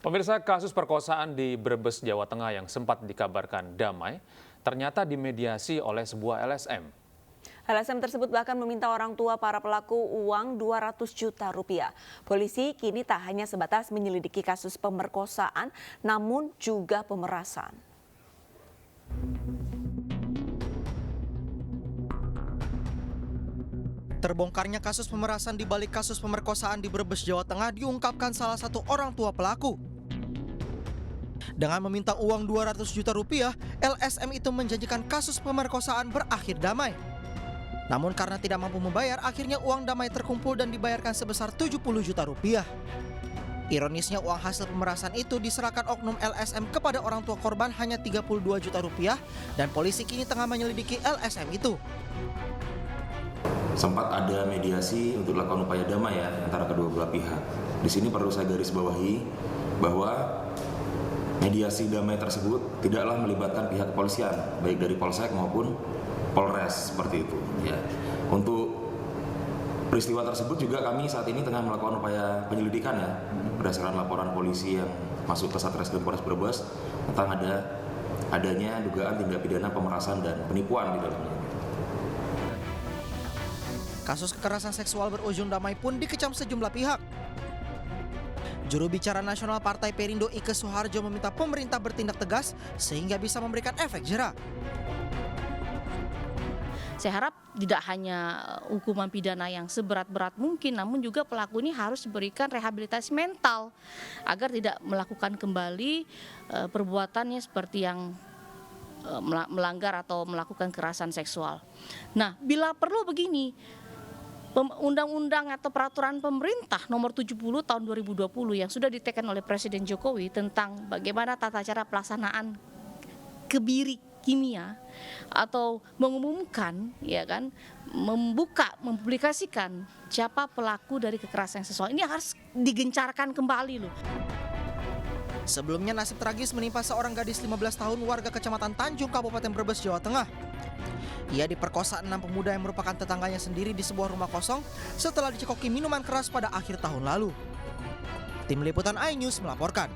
Pemirsa, kasus perkosaan di Brebes, Jawa Tengah yang sempat dikabarkan damai, ternyata dimediasi oleh sebuah LSM. LSM tersebut bahkan meminta orang tua para pelaku uang 200 juta rupiah. Polisi kini tak hanya sebatas menyelidiki kasus pemerkosaan, namun juga pemerasan. Terbongkarnya kasus pemerasan di balik kasus pemerkosaan di Brebes, Jawa Tengah diungkapkan salah satu orang tua pelaku. Dengan meminta uang 200 juta rupiah, LSM itu menjanjikan kasus pemerkosaan berakhir damai. Namun karena tidak mampu membayar, akhirnya uang damai terkumpul dan dibayarkan sebesar 70 juta rupiah. Ironisnya uang hasil pemerasan itu diserahkan oknum LSM kepada orang tua korban hanya 32 juta rupiah dan polisi kini tengah menyelidiki LSM itu. Sempat ada mediasi untuk dilakukan upaya damai ya antara kedua belah pihak. Di sini perlu saya garis bawahi bahwa mediasi damai tersebut tidaklah melibatkan pihak kepolisian, baik dari Polsek maupun Polres seperti itu. Ya. Untuk peristiwa tersebut juga kami saat ini tengah melakukan upaya penyelidikan ya, berdasarkan laporan polisi yang masuk ke Satreskrim Polres Brebes tentang adanya dugaan tindak pidana pemerasan dan penipuan di dalamnya. Kasus kekerasan seksual berujung damai pun dikecam sejumlah pihak. Juru bicara nasional Partai Perindo Ike Suharjo meminta pemerintah bertindak tegas sehingga bisa memberikan efek jera. Saya harap tidak hanya hukuman pidana yang seberat-berat mungkin, namun juga pelaku ini harus diberikan rehabilitasi mental agar tidak melakukan kembali perbuatannya seperti yang melanggar atau melakukan kekerasan seksual. Nah, bila perlu begini, undang-undang atau peraturan pemerintah nomor 70 tahun 2020 yang sudah ditekan oleh Presiden Jokowi tentang bagaimana tata cara pelaksanaan kebiri kimia atau mengumumkan ya kan, mempublikasikan siapa pelaku dari kekerasan seksual ini harus digencarkan kembali loh. Sebelumnya nasib tragis menimpa seorang gadis 15 tahun warga Kecamatan Tanjung, Kabupaten Brebes, Jawa Tengah. Ia diperkosa 6 pemuda yang merupakan tetangganya sendiri di sebuah rumah kosong setelah dicekoki minuman keras pada akhir tahun lalu. Tim Liputan iNews melaporkan.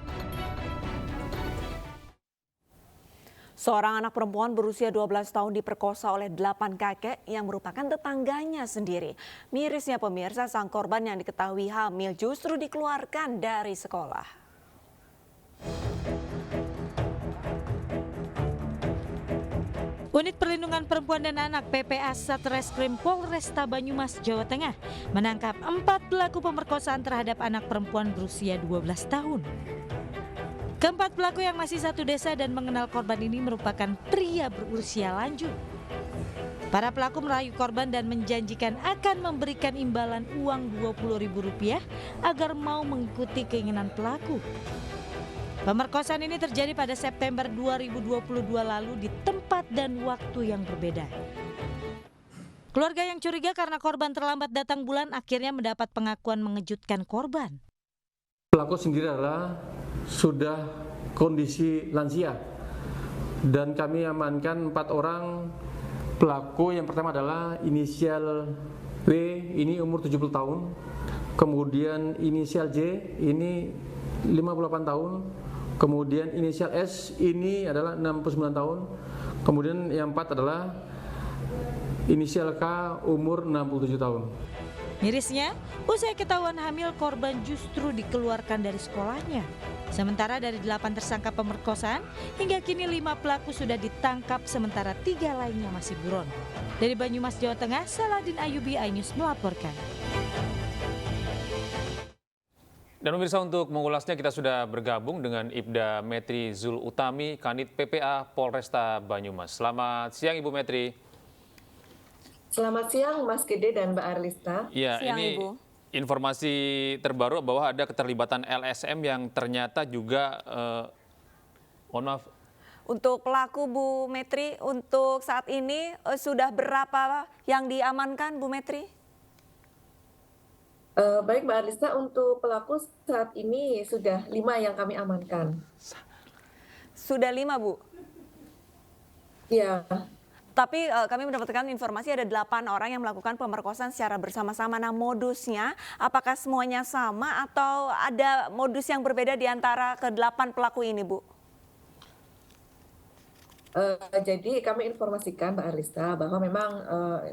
Seorang anak perempuan berusia 12 tahun diperkosa oleh 8 kakek yang merupakan tetangganya sendiri. Mirisnya pemirsa, sang korban yang diketahui hamil justru dikeluarkan dari sekolah. Unit Perlindungan Perempuan dan Anak PPA Satreskrim Polresta Banyumas, Jawa Tengah menangkap 4 pelaku pemerkosaan terhadap anak perempuan berusia 12 tahun. Keempat pelaku yang masih satu desa dan mengenal korban ini merupakan pria berusia lanjut. Para pelaku merayu korban dan menjanjikan akan memberikan imbalan uang Rp20.000 agar mau mengikuti keinginan pelaku. Pemerkosaan ini terjadi pada September 2022 lalu di tempat dan waktu yang berbeda. Keluarga yang curiga karena korban terlambat datang bulan akhirnya mendapat pengakuan mengejutkan korban. Pelaku sendiri adalah sudah kondisi lansia dan kami amankan 4 orang pelaku. Yang pertama adalah inisial W, ini umur 70 tahun, kemudian inisial J, ini 58 tahun, kemudian inisial S, ini adalah 69 tahun, kemudian yang 4 adalah inisial K, umur 67 tahun. Mirisnya, usai ketahuan hamil, korban justru dikeluarkan dari sekolahnya. Sementara dari 8 tersangka pemerkosaan, hingga kini 5 pelaku sudah ditangkap, sementara 3 lainnya masih buron. Dari Banyumas, Jawa Tengah, Saladin Ayubi, iNews melaporkan. Dan pemirsa, untuk mengulasnya kita sudah bergabung dengan Ibda Metri Zul Utami, Kanit PPA Polresta Banyumas. Selamat siang Ibu Metri. Selamat siang Mas Gede dan Mbak Arlista. Ya, Siang, ini Ibu. informasi terbaru bahwa ada keterlibatan LSM yang ternyata juga, mohon maaf. Untuk pelaku Bu Metri, untuk saat ini sudah berapa yang diamankan Bu Metri? Baik Mbak Arlista, untuk pelaku saat ini sudah 5 yang kami amankan. Sudah 5 Bu? Ya. Tapi kami mendapatkan informasi ada 8 orang yang melakukan pemerkosaan secara bersama-sama. Nah, modusnya apakah semuanya sama atau ada modus yang berbeda di antara ke-8 pelaku ini, Bu? Jadi kami informasikan Mbak Arlista bahwa memang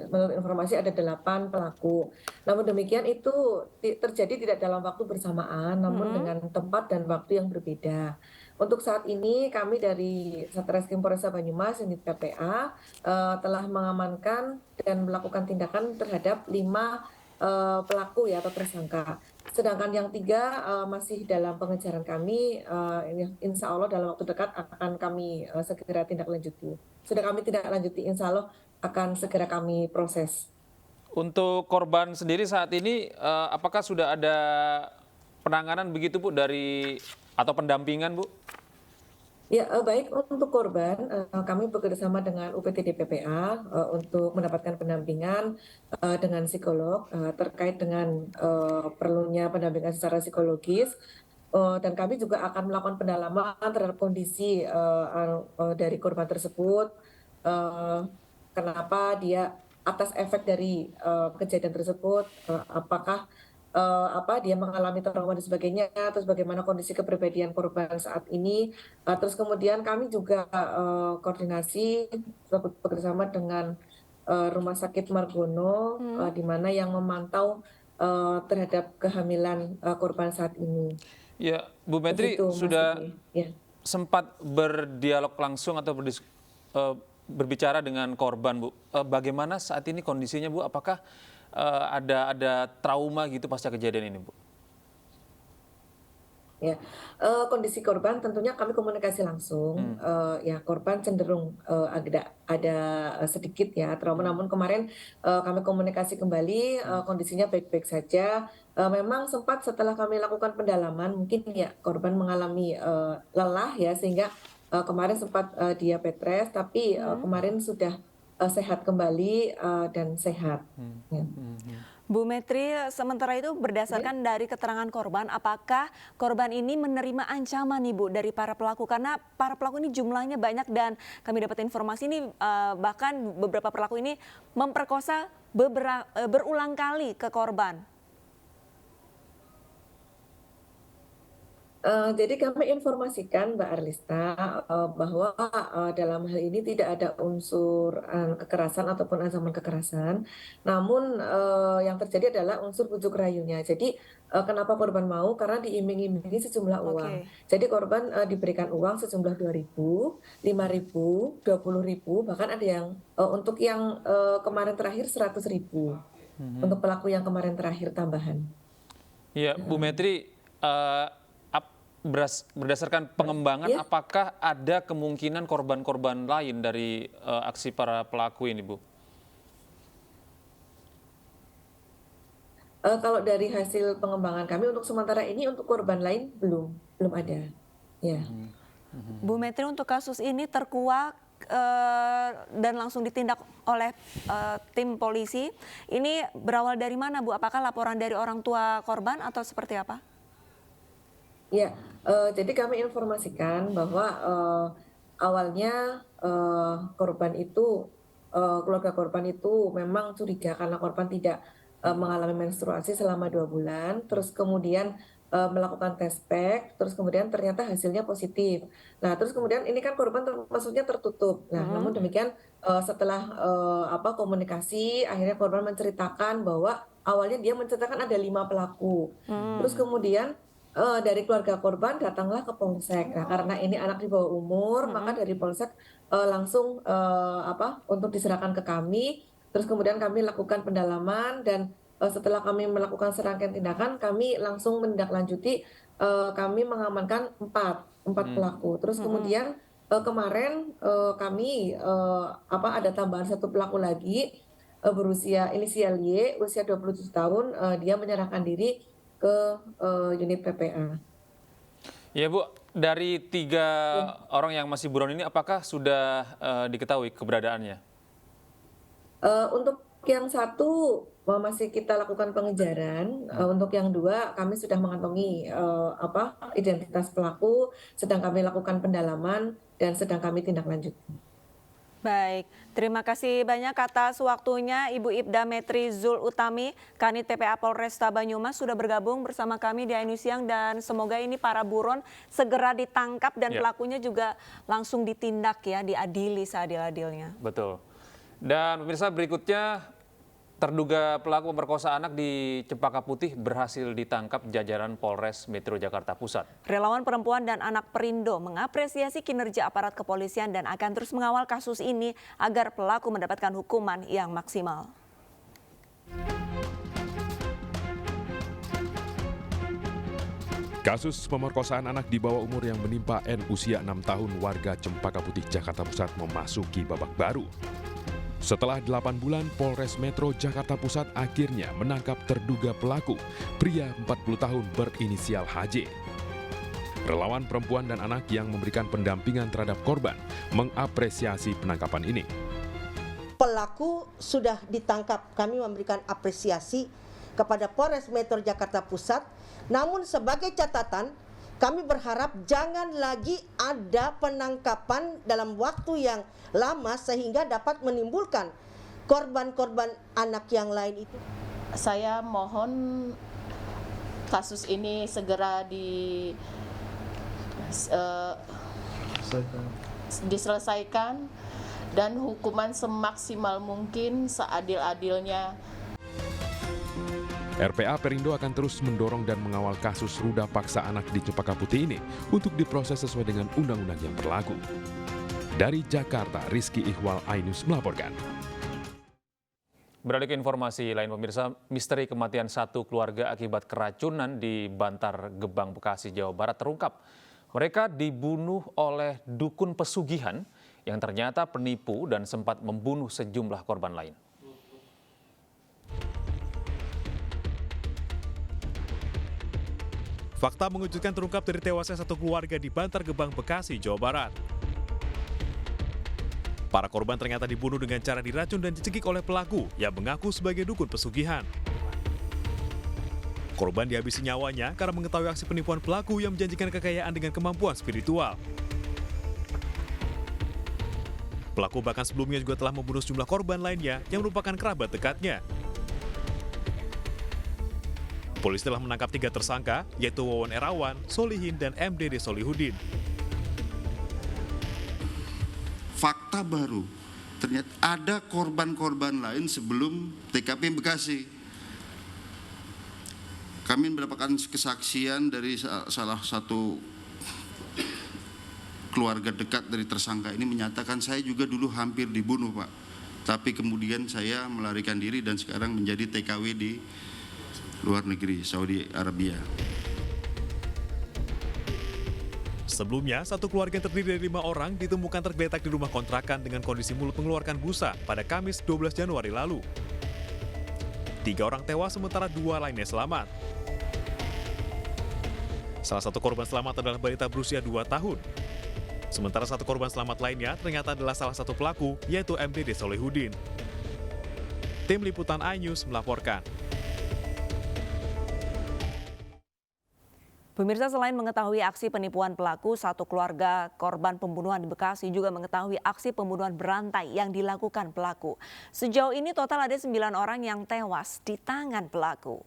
menurut informasi ada 8 pelaku. Namun demikian itu terjadi tidak dalam waktu bersamaan, namun dengan tempat dan waktu yang berbeda. Untuk saat ini kami dari Satreskrim Polresta Banyumas unit PPA telah mengamankan dan melakukan tindakan terhadap 5 pelaku ya atau tersangka. Sedangkan yang 3 masih dalam pengejaran kami, insya Allah dalam waktu dekat akan kami segera tindak lanjuti. Sudah kami tindak lanjuti, insya Allah akan segera kami proses. Untuk korban sendiri saat ini, apakah sudah ada penanganan begitu Bu atau pendampingan Bu? Ya, baik untuk korban, kami bekerjasama dengan UPTD PPA untuk mendapatkan pendampingan dengan psikolog terkait dengan perlunya pendampingan secara psikologis. Dan kami juga akan melakukan pendalaman terhadap kondisi dari korban tersebut, kenapa dia atas efek dari kejadian tersebut, apakah dia mengalami trauma dan sebagainya, terus bagaimana kondisi kepribadian korban saat ini, terus kemudian kami juga koordinasi bekerjasama dengan Rumah Sakit Margono, di mana yang memantau terhadap kehamilan korban saat ini. Ya, Bu Metri Begitu, sudah ya. sempat berdialog langsung atau berbicara dengan korban Bu. Bagaimana saat ini kondisinya Bu? Apakah ada trauma gitu pasca kejadian ini Bu? Ya, kondisi korban tentunya kami komunikasi langsung. Ya, korban cenderung ada sedikit ya trauma. Namun kemarin kami komunikasi kembali, kondisinya baik-baik saja. Memang sempat setelah kami lakukan pendalaman, mungkin ya korban mengalami lelah ya, sehingga kemarin sempat dia bed rest, tapi kemarin sudah sehat kembali dan sehat. Ya. Bu Metri, sementara itu berdasarkan dari keterangan korban, apakah korban ini menerima ancaman nih Bu dari para pelaku? Karena para pelaku ini jumlahnya banyak dan kami dapat informasi ini bahkan beberapa pelaku ini memperkosa berulang kali ke korban. Jadi kami informasikan Mbak Arlista bahwa dalam hal ini tidak ada unsur kekerasan ataupun ancaman kekerasan, namun yang terjadi adalah unsur bujuk rayunya. Jadi kenapa korban mau? Karena diiming-imingi sejumlah uang. Jadi korban diberikan uang sejumlah 2.000, 5.000, 20.000, bahkan ada yang untuk yang kemarin terakhir 100.000 untuk pelaku yang kemarin terakhir tambahan. Iya, Bu Metri. Berdasarkan pengembangan, apakah ada kemungkinan korban-korban lain dari aksi para pelaku ini, Bu? Kalau dari hasil pengembangan kami untuk sementara ini untuk korban lain belum ada. Ya. Bu Metri, untuk kasus ini terkuak dan langsung ditindak oleh tim polisi. Ini berawal dari mana, Bu? Apakah laporan dari orang tua korban atau seperti apa? Ya, jadi kami informasikan bahwa awalnya keluarga korban itu memang curiga karena korban tidak mengalami menstruasi selama 2 bulan, terus kemudian melakukan tes pack, terus kemudian ternyata hasilnya positif. Nah, terus kemudian ini kan korban maksudnya tertutup. Nah, namun demikian setelah komunikasi, akhirnya korban menceritakan bahwa awalnya dia menceritakan ada 5 pelaku. Terus kemudian dari keluarga korban datanglah ke polsek. Nah, karena ini anak di bawah umur, maka dari polsek langsung untuk diserahkan ke kami. Terus kemudian kami lakukan pendalaman dan setelah kami melakukan serangkaian tindakan, kami langsung menindaklanjuti. Kami mengamankan 4 pelaku. Terus kemudian kemarin kami ada tambahan 1 pelaku lagi berusia inisial Y, usia 27 tahun. Dia menyerahkan diri ke unit PPA. Ya Bu, dari 3 orang yang masih buron ini apakah sudah diketahui keberadaannya? Untuk yang 1 masih kita lakukan pengejaran, untuk yang 2 kami sudah mengantongi identitas pelaku, sedang kami lakukan pendalaman dan sedang kami tindak lanjut. Baik, terima kasih banyak atas waktunya Ibu Ibda Metri Zul Utami, Kanit PPA Polresta Banyumas sudah bergabung bersama kami di iNews Siang dan semoga ini para buron segera ditangkap dan pelakunya juga langsung ditindak ya, diadili seadil-adilnya. Betul. Dan pemirsa berikutnya, terduga pelaku pemerkosaan anak di Cempaka Putih berhasil ditangkap jajaran Polres Metro Jakarta Pusat. Relawan perempuan dan anak Perindo mengapresiasi kinerja aparat kepolisian dan akan terus mengawal kasus ini agar pelaku mendapatkan hukuman yang maksimal. Kasus pemerkosaan anak di bawah umur yang menimpa N usia 6 tahun warga Cempaka Putih, Jakarta Pusat memasuki babak baru. Setelah 8 bulan, Polres Metro Jakarta Pusat akhirnya menangkap terduga pelaku, pria 40 tahun berinisial HJ. Relawan perempuan dan anak yang memberikan pendampingan terhadap korban mengapresiasi penangkapan ini. Pelaku sudah ditangkap, kami memberikan apresiasi kepada Polres Metro Jakarta Pusat. Namun sebagai catatan, kami berharap jangan lagi ada penangkapan dalam waktu yang lama sehingga dapat menimbulkan korban-korban anak yang lain itu. Saya mohon kasus ini segera diselesaikan dan hukuman semaksimal mungkin, seadil-adilnya. RPA Perindo akan terus mendorong dan mengawal kasus ruda paksa anak di Cempaka Putih ini untuk diproses sesuai dengan undang-undang yang berlaku. Dari Jakarta, Rizky Ihwal, iNews melaporkan. Beralih ke informasi lain pemirsa, misteri kematian satu keluarga akibat keracunan di Bantar Gebang, Bekasi, Jawa Barat terungkap. Mereka dibunuh oleh dukun pesugihan yang ternyata penipu dan sempat membunuh sejumlah korban lain. Fakta mengejutkan terungkap dari tewasnya satu keluarga di Bantar Gebang, Bekasi, Jawa Barat. Para korban ternyata dibunuh dengan cara diracun dan dicekik oleh pelaku yang mengaku sebagai dukun pesugihan. Korban dihabisi nyawanya karena mengetahui aksi penipuan pelaku yang menjanjikan kekayaan dengan kemampuan spiritual. Pelaku bahkan sebelumnya juga telah membunuh sejumlah korban lainnya yang merupakan kerabat dekatnya. Polisi telah menangkap 3 tersangka, yaitu Wawan Erawan, Solihin, dan MDD Solihudin. Fakta baru, ternyata ada korban-korban lain sebelum TKP Bekasi. Kami mendapatkan kesaksian dari salah satu keluarga dekat dari tersangka ini menyatakan saya juga dulu hampir dibunuh, Pak. Tapi kemudian saya melarikan diri dan sekarang menjadi TKW di luar negeri, Saudi Arabia. Sebelumnya, satu keluarga yang terdiri dari 5 orang ditemukan tergeletak di rumah kontrakan dengan kondisi mulut mengeluarkan busa pada Kamis 12 Januari lalu. 3 orang tewas sementara 2 lainnya selamat. Salah satu korban selamat adalah balita berusia 2 tahun. Sementara satu korban selamat lainnya ternyata adalah salah satu pelaku, yaitu MDD Solihudin. Tim Liputan iNews melaporkan. Pemirsa, selain mengetahui aksi penipuan pelaku, satu keluarga korban pembunuhan di Bekasi juga mengetahui aksi pembunuhan berantai yang dilakukan pelaku. Sejauh ini total ada 9 orang yang tewas di tangan pelaku.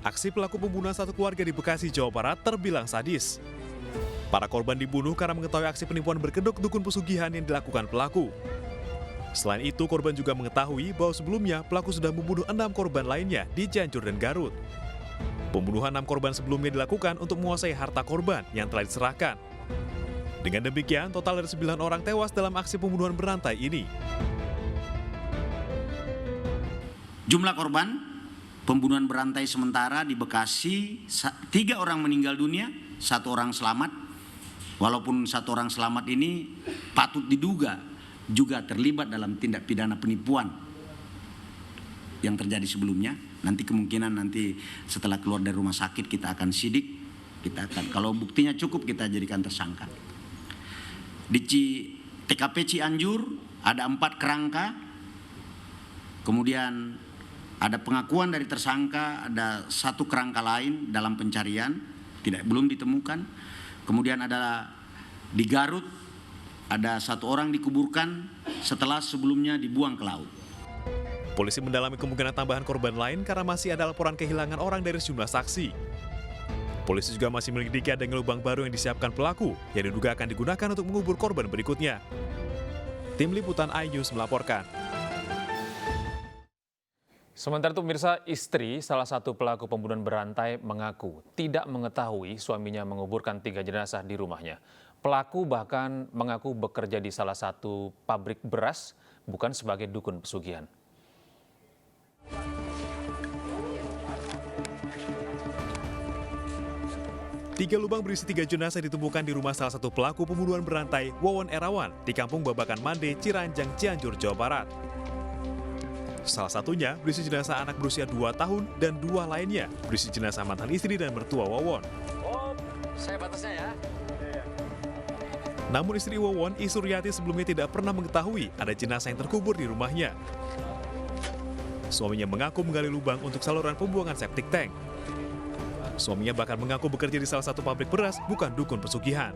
Aksi pelaku pembunuhan satu keluarga di Bekasi, Jawa Barat terbilang sadis. Para korban dibunuh karena mengetahui aksi penipuan berkedok dukun pesugihan yang dilakukan pelaku. Selain itu, korban juga mengetahui bahwa sebelumnya pelaku sudah membunuh 6 korban lainnya di Cianjur dan Garut. Pembunuhan 6 korban sebelumnya dilakukan untuk menguasai harta korban yang telah diserahkan. Dengan demikian, total ada 9 orang tewas dalam aksi pembunuhan berantai ini. Jumlah korban pembunuhan berantai sementara di Bekasi, 3 orang meninggal dunia, 1 orang selamat. Walaupun 1 orang selamat ini patut diduga juga terlibat dalam tindak pidana penipuan yang terjadi sebelumnya. Nanti kemungkinan setelah keluar dari rumah sakit kita akan sidik, kalau buktinya cukup kita jadikan tersangka. Di TKP Cianjur ada 4 kerangka, kemudian ada pengakuan dari tersangka, ada 1 kerangka lain dalam pencarian belum ditemukan. Kemudian ada di Garut, ada 1 orang dikuburkan setelah sebelumnya dibuang ke laut. Polisi mendalami kemungkinan tambahan korban lain karena masih ada laporan kehilangan orang dari sejumlah saksi. Polisi juga masih menyelidiki adanya lubang baru yang disiapkan pelaku yang diduga akan digunakan untuk mengubur korban berikutnya. Tim Liputan iNews melaporkan. Sementara itu pemirsa, istri salah satu pelaku pembunuhan berantai mengaku tidak mengetahui suaminya menguburkan 3 jenazah di rumahnya. Pelaku bahkan mengaku bekerja di salah satu pabrik beras, bukan sebagai dukun pesugihan. Tiga lubang berisi 3 jenazah ditemukan di rumah salah satu pelaku pembunuhan berantai, Wawon Erawan, di Kampung Babakan Mande, Ciranjang, Cianjur, Jawa Barat. Salah satunya berisi jenazah anak berusia 2 tahun dan 2 lainnya berisi jenazah mantan istri dan mertua Wawon. Oh, saya batasnya ya. Namun istri Wawon, I Suryati, sebelumnya tidak pernah mengetahui ada jenazah yang terkubur di rumahnya. Suaminya mengaku menggali lubang untuk saluran pembuangan septic tank. Suaminya bahkan mengaku bekerja di salah satu pabrik beras, bukan dukun pesugihan.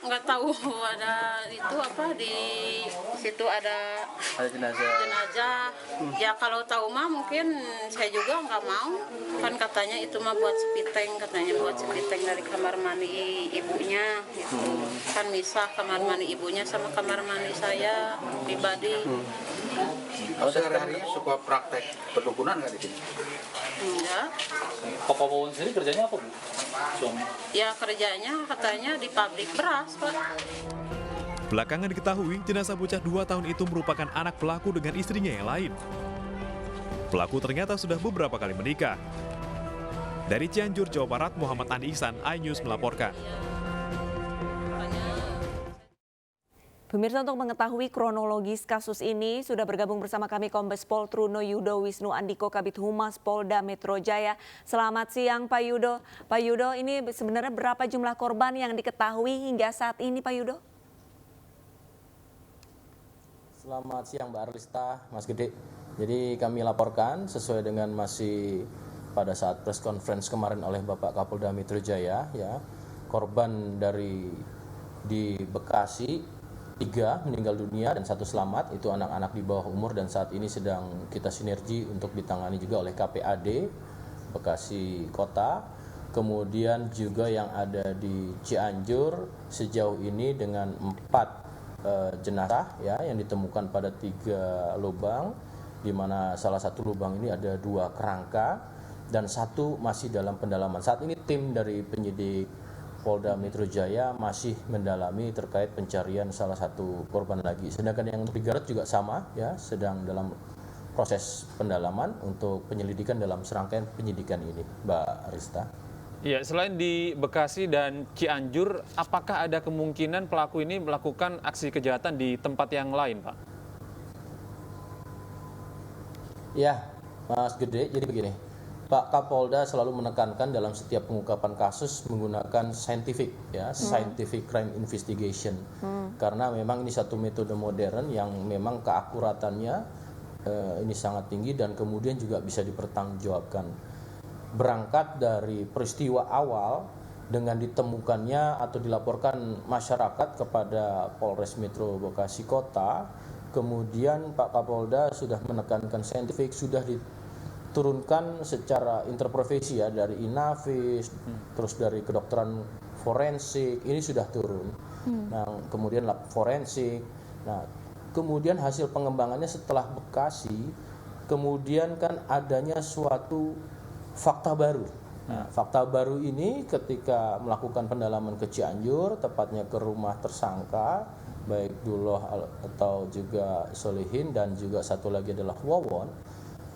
Nggak tahu ada itu apa di situ ada jenazah. Ya kalau tahu mah mungkin saya juga nggak mau. Kan katanya itu mah buat sepiteng, katanya buat sepiteng dari kamar mandi ibunya. Gitu. Kan misah kamar mandi ibunya sama kamar mandi saya pribadi. Kalau sehari-hari suka praktek perdukunan nggak di sini? Enggak. Papa Wawon sendiri kerjanya apa, Bu? Suami? Ya kerjanya katanya di pabrik beras, Pak. Belakangan diketahui jenazah bocah 2 tahun itu merupakan anak pelaku dengan istrinya yang lain. Pelaku ternyata sudah beberapa kali menikah. Dari Cianjur, Jawa Barat, Muhammad Andi Ihsan, iNews melaporkan. Pemirsa, untuk mengetahui kronologis kasus ini sudah bergabung bersama kami Kombes Pol Truno Yudo Wisnu Andiko, Kabid Humas Polda Metro Jaya. Selamat siang Pak Yudo. Pak Yudo, ini sebenarnya berapa jumlah korban yang diketahui hingga saat ini Pak Yudo? Selamat siang Mbak Arlista, Mas Gede. Jadi kami laporkan sesuai dengan masih pada saat press conference kemarin oleh Bapak Kapolda Metro Jaya, ya, korban di Bekasi 3 meninggal dunia dan 1 selamat, itu anak-anak di bawah umur dan saat ini sedang kita sinergi untuk ditangani juga oleh KPAD Bekasi Kota. Kemudian juga yang ada di Cianjur sejauh ini dengan 4 jenazah ya yang ditemukan pada 3 lubang, di mana salah satu lubang ini ada 2 kerangka dan 1 masih dalam pendalaman. Saat ini tim dari penyidik Polda Metro Jaya masih mendalami terkait pencarian salah satu korban lagi. Sedangkan yang di Garut juga sama, ya, sedang dalam proses pendalaman untuk penyelidikan dalam serangkaian penyidikan ini, Mbak Rista. Ya, selain di Bekasi dan Cianjur, apakah ada kemungkinan pelaku ini melakukan aksi kejahatan di tempat yang lain, Pak? Ya, Mas Gede, jadi begini. Pak Kapolda selalu menekankan dalam setiap pengungkapan kasus menggunakan scientific crime investigation, karena memang ini satu metode modern yang memang keakuratannya ini sangat tinggi dan kemudian juga bisa dipertanggungjawabkan. Berangkat dari peristiwa awal dengan ditemukannya atau dilaporkan masyarakat kepada Polres Metro Bekasi Kota, kemudian Pak Kapolda sudah menekankan scientific, sudah turunkan secara interprofesi ya dari Inavis, terus dari kedokteran forensik ini sudah turun. Nah, kemudian lab forensik. Nah, kemudian hasil pengembangannya setelah Bekasi, kemudian kan adanya suatu fakta baru. Nah, fakta baru ini ketika melakukan pendalaman ke Cianjur, tepatnya ke rumah tersangka baik Duloh atau juga Solihin dan juga satu lagi adalah Wawon.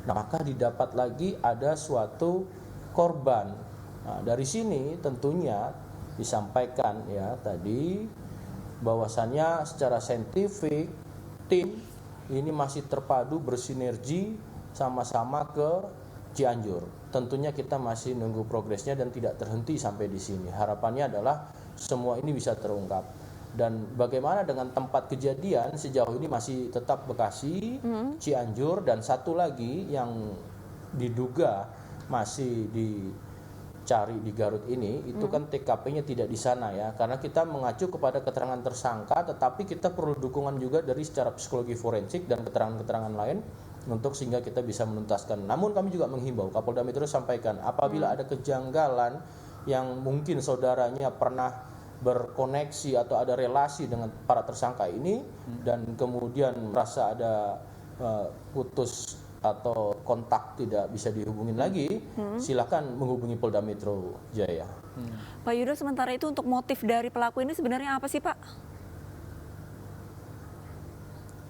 Nah, maka didapat lagi ada suatu korban. Nah, dari sini tentunya disampaikan ya tadi bahwasannya secara saintifik tim ini masih terpadu bersinergi sama-sama ke Cianjur. Tentunya kita masih nunggu progresnya dan tidak terhenti sampai di sini. Harapannya adalah semua ini bisa terungkap. Dan bagaimana dengan tempat kejadian sejauh ini masih tetap Bekasi, Cianjur, dan satu lagi yang diduga masih di cari di Garut ini itu kan TKP-nya tidak di sana ya, karena kita mengacu kepada keterangan tersangka, tetapi kita perlu dukungan juga dari secara psikologi forensik dan keterangan-keterangan lain untuk sehingga kita bisa menuntaskan. Namun kami juga menghimbau, Kapolda Metro sampaikan apabila ada kejanggalan yang mungkin saudaranya pernah berkoneksi atau ada relasi dengan para tersangka ini dan kemudian merasa ada putus atau kontak tidak bisa dihubungin lagi, silakan menghubungi Polda Metro Jaya. Pak Yudo, sementara itu untuk motif dari pelaku ini sebenarnya apa sih, Pak?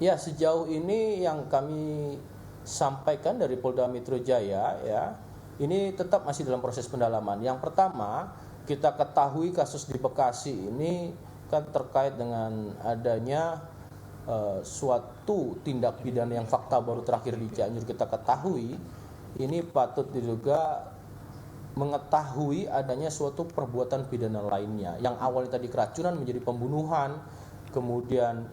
Ya, sejauh ini yang kami sampaikan dari Polda Metro Jaya ya, ini tetap masih dalam proses pendalaman. Yang pertama, kita ketahui kasus di Bekasi ini kan terkait dengan adanya suatu tindak pidana yang fakta baru terakhir di Cianjur kita ketahui, ini patut diduga mengetahui adanya suatu perbuatan pidana lainnya yang awalnya tadi keracunan menjadi pembunuhan. Kemudian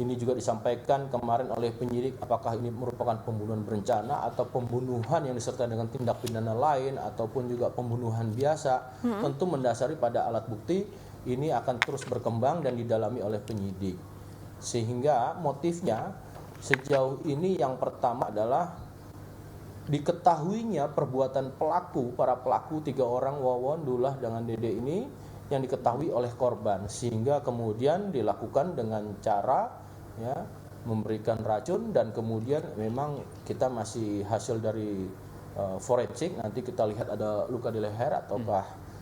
ini juga disampaikan kemarin oleh penyidik apakah ini merupakan pembunuhan berencana atau pembunuhan yang disertai dengan tindak pidana lain ataupun juga pembunuhan biasa. Tentu mendasari pada alat bukti ini akan terus berkembang dan didalami oleh penyidik. Sehingga motifnya sejauh ini yang pertama adalah diketahuinya perbuatan pelaku, para pelaku 3 orang, Wawon, Dullah, dengan Dede ini yang diketahui oleh korban, sehingga kemudian dilakukan dengan cara ya memberikan racun dan kemudian memang kita masih hasil dari forensik, nanti kita lihat ada luka di leher ataukah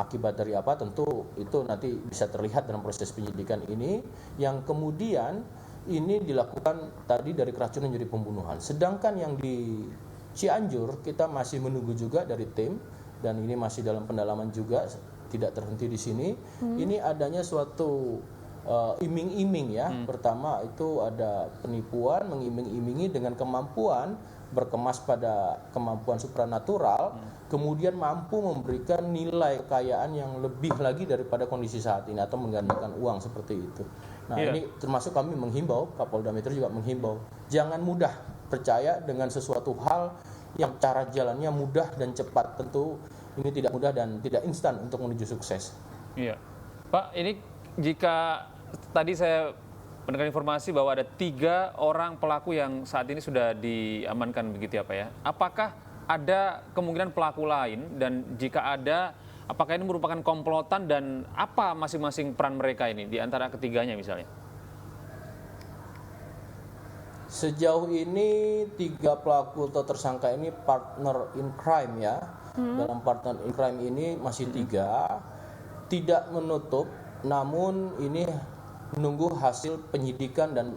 akibat dari apa, tentu itu nanti bisa terlihat dalam proses penyidikan ini, yang kemudian ini dilakukan tadi dari keracunan jadi pembunuhan. Sedangkan yang di Cianjur kita masih menunggu juga dari tim dan ini masih dalam pendalaman juga, tidak terhenti di sini. Ini adanya suatu iming-iming ya. Pertama itu ada penipuan, mengiming-imingi dengan kemampuan berkemas pada kemampuan supranatural, kemudian mampu memberikan nilai kekayaan yang lebih lagi daripada kondisi saat ini atau menggandakan uang seperti itu. Nah ini termasuk kami menghimbau, Kapolda Metro juga menghimbau, jangan mudah percaya dengan sesuatu hal yang cara jalannya mudah dan cepat. Tentu ini tidak mudah dan tidak instan untuk menuju sukses. Iya, Pak, ini jika tadi saya mendengar informasi bahwa ada 3 orang pelaku yang saat ini sudah diamankan begitu ya Pak ya. Apakah ada kemungkinan pelaku lain dan jika ada, apakah ini merupakan komplotan dan apa masing-masing peran mereka ini di antara ketiganya misalnya? Sejauh ini 3 pelaku atau tersangka ini partner in crime ya. Dalam partner in crime ini masih 3, tidak menutup, namun ini menunggu hasil penyidikan dan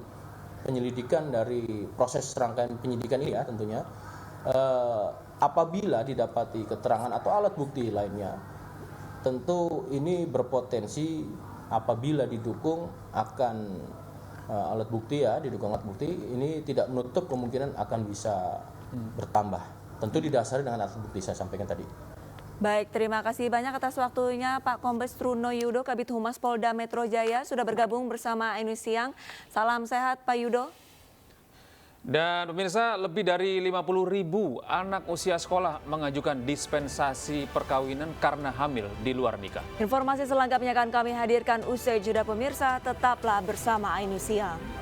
penyelidikan dari proses rangkaian penyidikan ini ya tentunya. Apabila didapati keterangan atau alat bukti lainnya, tentu ini berpotensi apabila didukung akan alat bukti ya, didukung alat bukti, ini tidak menutup kemungkinan akan bisa bertambah. Tentu didasari dengan alat bukti saya sampaikan tadi. Baik, terima kasih banyak atas waktunya Pak Kombes Truno Yudo, Kabid Humas Polda Metro Jaya, sudah bergabung bersama Ainus Siang. Salam sehat Pak Yudo. Dan pemirsa, lebih dari 50.000 anak usia sekolah mengajukan dispensasi perkawinan karena hamil di luar nikah. Informasi selengkapnya akan kami hadirkan usai jeda pemirsa, tetaplah bersama Ainus Siang.